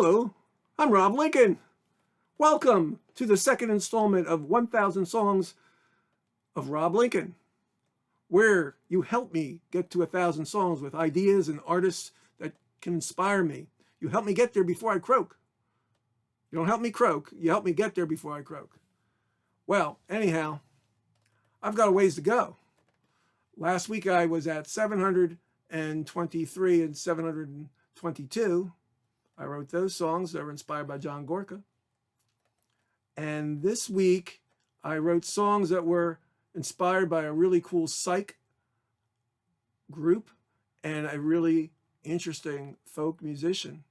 Hello, I'm Rob Lincoln. Welcome to the second installment of 1000 Songs of Rob Lincoln, where you help me get to 1,000 songs with ideas and artists that can inspire me. You help me get there before I croak. You don't help me croak, you help me get there before I croak. Well, anyhow, I've got a ways to go. Last week I was at 723 and 722. I wrote those songs that were inspired by John Gorka. And this week, I wrote songs that were inspired by a really cool psych group and a really interesting folk musician.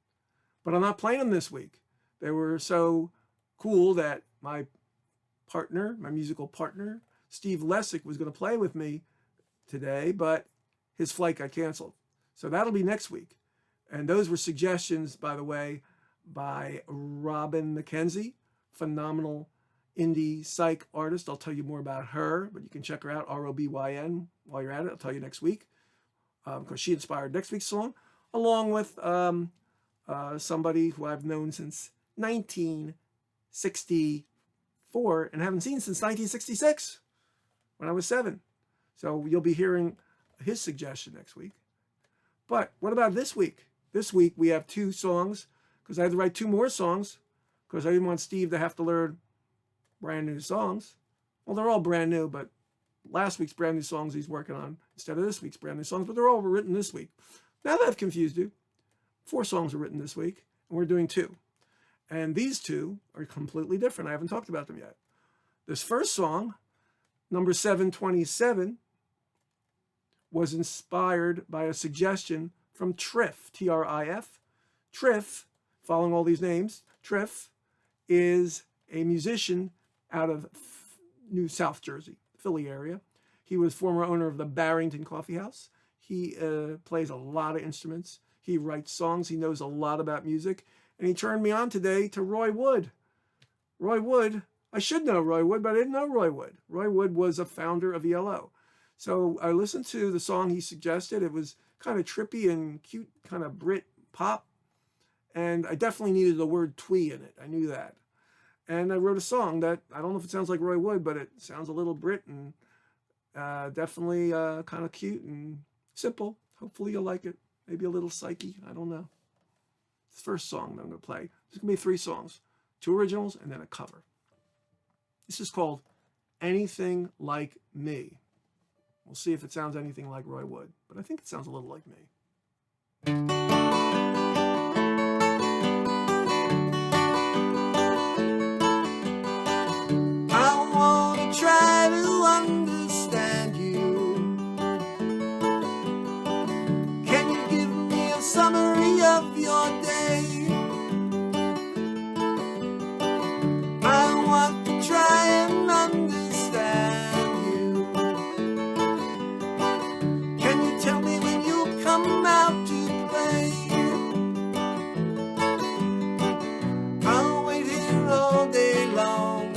But I'm not playing them this week. They were so cool that my partner, my musical partner, Steve Lessick, was going to play with me today, but his flight got canceled. So that'll be next week. And those were suggestions, by the way, by Robin McKenzie, phenomenal indie psych artist. I'll tell you more about her, but you can check her out, ROBYN, while you're at it. I'll tell you next week, because she inspired next week's song, along with somebody who I've known since 1964 and haven't seen since 1966, when I was 7. So you'll be hearing his suggestion next week. But what about this week? This week we have 2 songs, because I had to write 2 more songs, because I didn't want Steve to have to learn brand new songs. Well, they're all brand new, but last week's brand new songs he's working on instead of this week's brand new songs, but they're all written this week. Now that I've confused you, 4 songs are written this week, and we're doing 2. And these 2 are completely different. I haven't talked about them yet. This first song, number 727, was inspired by a suggestion from Triff, T-R-I-F. Triff, following all these names, Triff is a musician out of New South Jersey, Philly area. He was former owner of the Barrington Coffee House. He plays a lot of instruments. He writes songs. He knows a lot about music. And he turned me on today to Roy Wood. Roy Wood, I should know Roy Wood, but I didn't know Roy Wood. Roy Wood was a founder of ELO. So I listened to the song he suggested. It was kind of trippy and cute, kind of Brit pop. And I definitely needed the word twee in it. I knew that. And I wrote a song that, I don't know if it sounds like Roy Wood, but it sounds a little Brit and definitely kind of cute and simple. Hopefully you'll like it. Maybe a little psyche. I don't know. It's the first song that I'm going to play. There's going to be 3 songs. 2 originals and then a cover. This is called Anything Like Me. We'll see if it sounds anything like Roy Wood, but I think it sounds a little like me. I want to try to understand you. Can you give me a summary of your day? I want to try and understand you. Can you tell me when you'll come out to play? I'll wait here all day long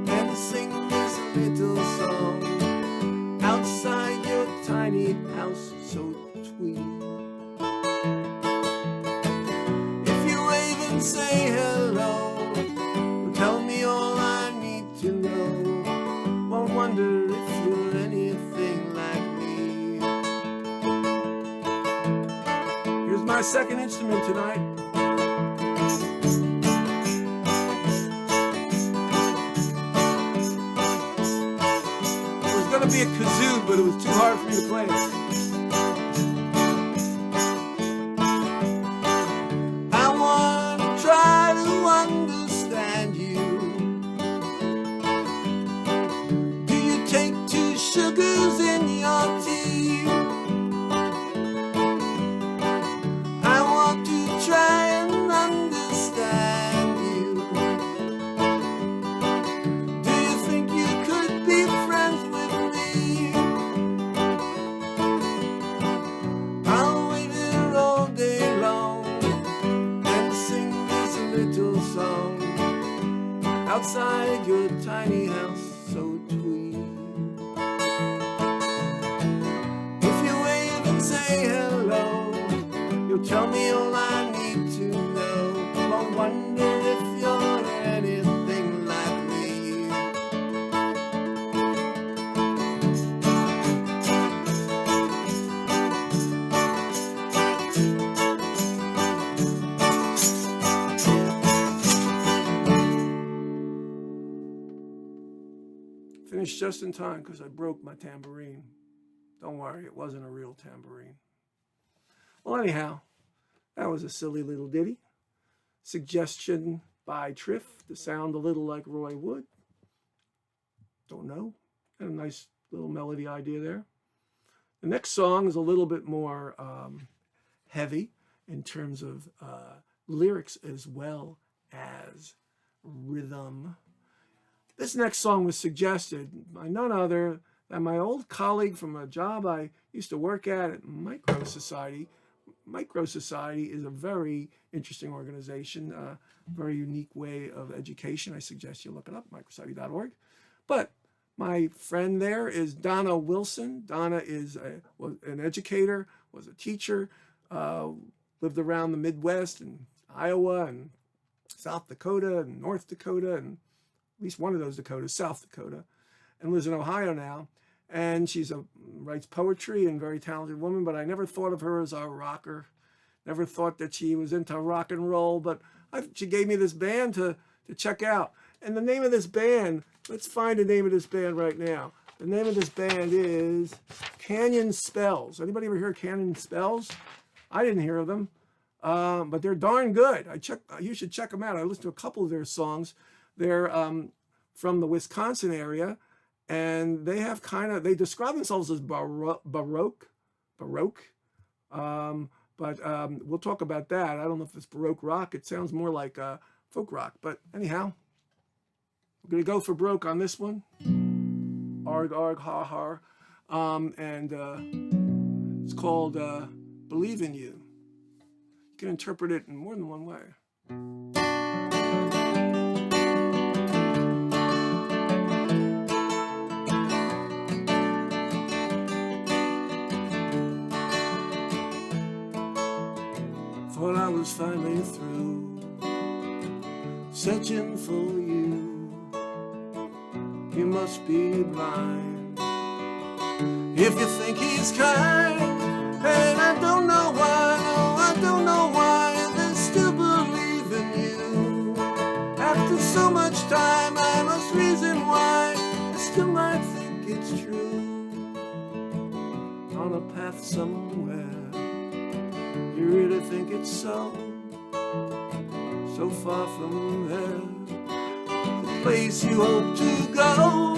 and sing this little song outside your tiny house so twee. If you wave and say hello, tell me all I need to know. Won't wonder if you're anything like me. Here's my second instrument tonight. It was going to be a kazoo, but it was too hard for me to play it. I want to try to understand you. Do you take 2 sugars in your tea? I want to try and understand you. Do you think you could be friends with me? I'll wait here all day long and sing this little song outside your tiny house so twee. If you wave and say hello, you'll tell me all I need to know. finished just in time because I broke my tambourine. Don't worry, it wasn't a real tambourine. Well, anyhow, that was a silly little ditty. Suggestion by Triff to sound a little like Roy Wood. Don't know. Had a nice little melody idea there. The next song is a little bit more heavy in terms of lyrics as well as rhythm. This next song was suggested by none other than my old colleague from a job I used to work at Micro Society. Micro Society is a very interesting organization, a very unique way of education. I suggest you look it up, microsociety.org. But my friend there is Donna Wilson. Donna is was an educator, was a teacher, lived around the Midwest and Iowa and South Dakota and North Dakota and at least one of those Dakotas, South Dakota, and lives in Ohio now. And she's writes poetry and very talented woman, but I never thought of her as a rocker. Never thought that she was into rock and roll, but she gave me this band to check out. And the name of this band, let's find the name of this band right now. The name of this band is Canyon Spells. Anybody ever hear Canyon Spells? I didn't hear of them, but they're darn good. You should check them out. I listened to a couple of their songs. They're from the Wisconsin area, and they have they describe themselves as baroque. But we'll talk about that. I don't know if it's baroque rock. It sounds more like folk rock. But anyhow, we're going to go for broke on this one. Arg, arg, ha, ha. And it's called Believe in You. You can interpret it in more than one way. Thought I was finally through searching for you. You must be blind if you think he's kind. And I don't know why, no, I don't know why they still believe in you. After so much time, I must reason why I still might think it's true. On a path somewhere, you really think it's so? So far from there, the place you hope to go.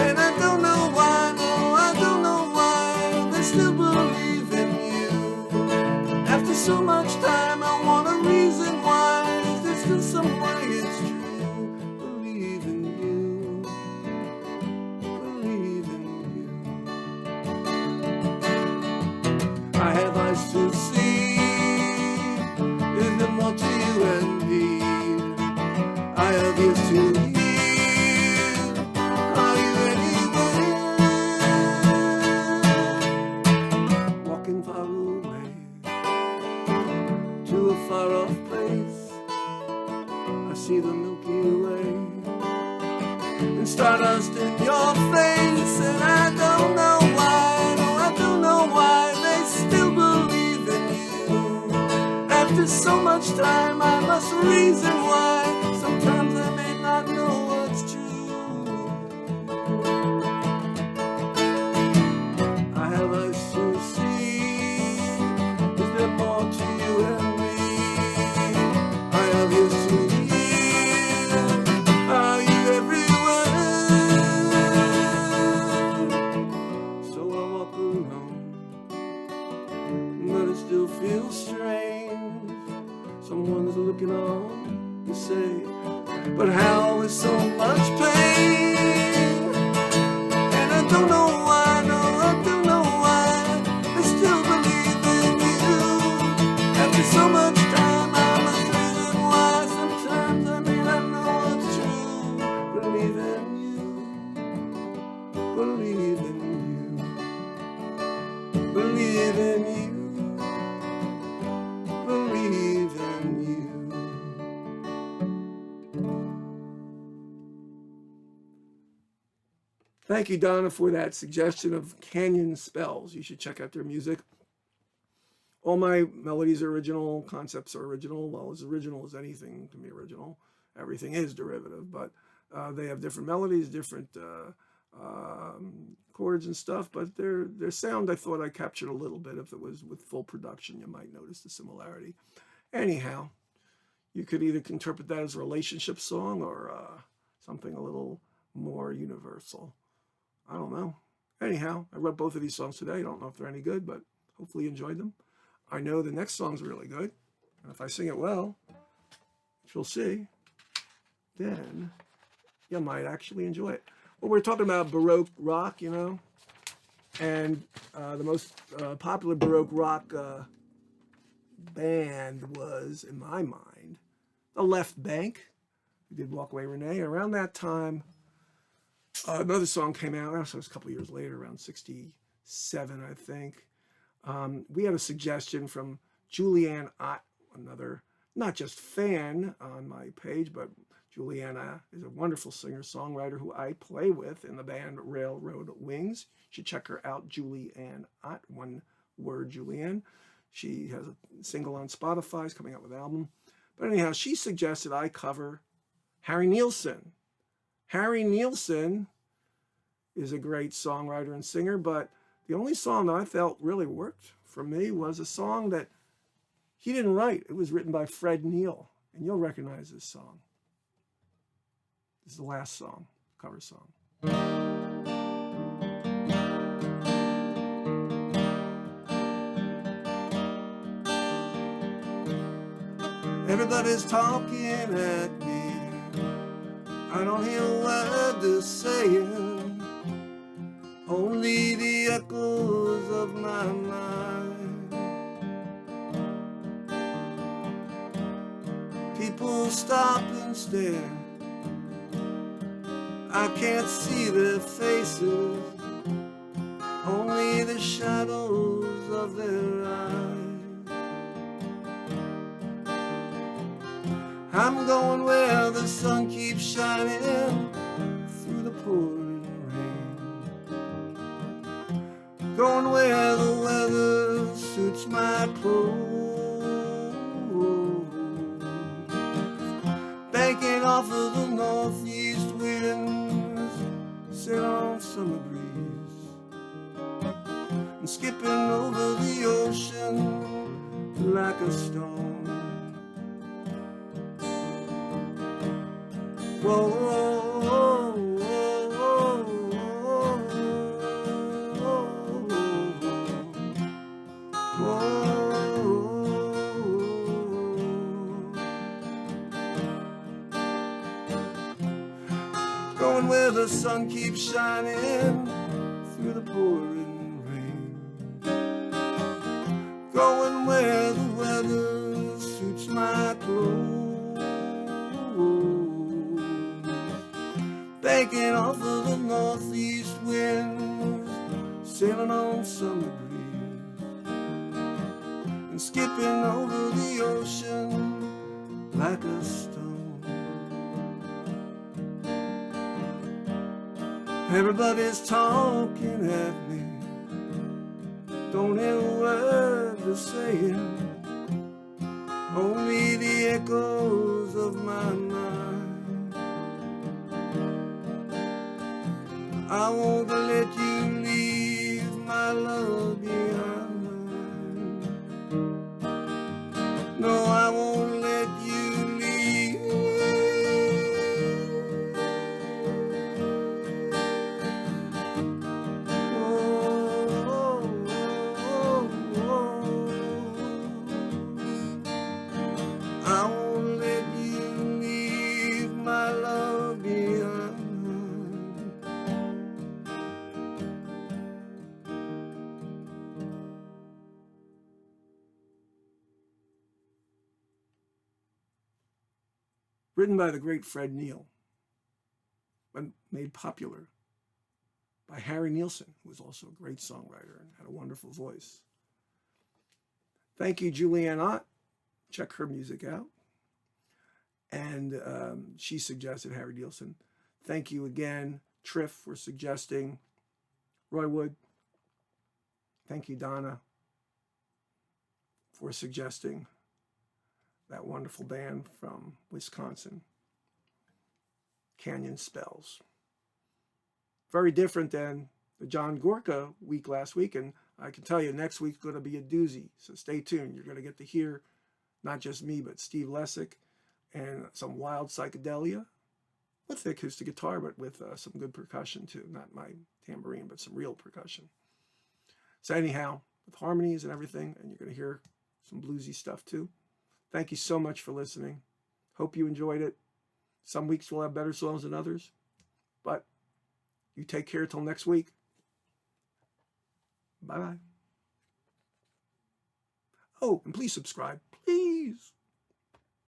And I don't know why, no, I don't know why they still believe in you. After so much time, I want a reason why. Is there still some way it's true? Believe in you, believe in you. I have eyes to see. Is there more to you and me? I have ears to hear. Are you anywhere? Walking far away to a far off place. I see the Milky Way and stardust in your face. And I don't know why, no, I don't know why they still believe in you. After so much time, I must reason why. Sometimes I may not know what's true. I have eyes to see. Is there more to you and me? I have ears to hear. Are you everywhere? So I walk alone, but it still feels strange. Someone's looking on, you say, but how is so much pain? And I don't know why, no, I don't know why I still believe in you. After so much time, I must reason why. Sometimes I may not know what's true. Believe in you, believe in you, believe in you. Believe in you. Thank you, Donna, for that suggestion of Canyon Spells. You should check out their music. All my melodies are original, concepts are original. Well, as original as anything can be original. Everything is derivative, but they have different melodies, different chords and stuff, but their sound I thought I captured a little bit. If it was with full production, you might notice the similarity. Anyhow, you could either interpret that as a relationship song or something a little more universal. I don't know. Anyhow, I wrote both of these songs today. I don't know if they're any good, but hopefully you enjoyed them. I know the next song's really good. And if I sing it well, which you'll see, then you might actually enjoy it. Well, we're talking about Baroque rock, you know, and the most popular Baroque rock band was, in my mind, the Left Bank, who did Walk Away Renee. Around that time, another song came out. So it was a couple of years later, around 67, I think. We had a suggestion from Julianne Ott, another, not just fan on my page, but Juliana is a wonderful singer-songwriter who I play with in the band Railroad Wings. You should check her out, Julianne Ott, one word, Julianne. She has a single on Spotify, is coming out with an album. But anyhow, she suggested I cover Harry Nilsson. Harry Nilsson is a great songwriter and singer, but the only song that I felt really worked for me was a song that he didn't write. It was written by Fred Neil, and you'll recognize this song. This is the last song, cover song. Everybody's talking at me. I don't hear a word they're saying, only the echoes of my mind. People stop and stare. I can't see their faces, only the shadows of their eyes. I'm going where the sun keeps shining through the pouring rain, going where the weather suits my clothes, banking off of the northeast winds, sailing on summer breeze, and skipping over the ocean like a stone. Whoa, whoa, whoa, whoa, whoa, whoa. Going where the sun keeps shining through the pouring rain, going where the weather suits my clothes, banking off of the northeast winds, sailing on summer breeze, and skipping over the ocean like a stone. Everybody's talking at me, don't hear a word they're saying, only the echoes of my mind. I won't let you leave my love behind. No, I won't let you leave. Oh, oh, oh, oh. I won't let you leave my love behind. Written by the great Fred Neil, but made popular by Harry Nilsson, who was also a great songwriter and had a wonderful voice. Thank you, Julianne Ott. Check her music out. And she suggested Harry Nilsson. Thank you again, Triff, for suggesting Roy Wood. Thank you, Donna, for suggesting that wonderful band from Wisconsin, Canyon Spells. Very different than the John Gorka week last week. And I can tell you next week's going to be a doozy. So stay tuned. You're going to get to hear not just me, but Steve Lessick and some wild psychedelia with the acoustic guitar, but with some good percussion too. Not my tambourine, but some real percussion. So anyhow, with harmonies and everything, and you're going to hear some bluesy stuff too. Thank you so much for listening. Hope you enjoyed it. Some weeks we'll have better songs than others, but you take care till next week. Bye-bye. Oh, and please subscribe, please.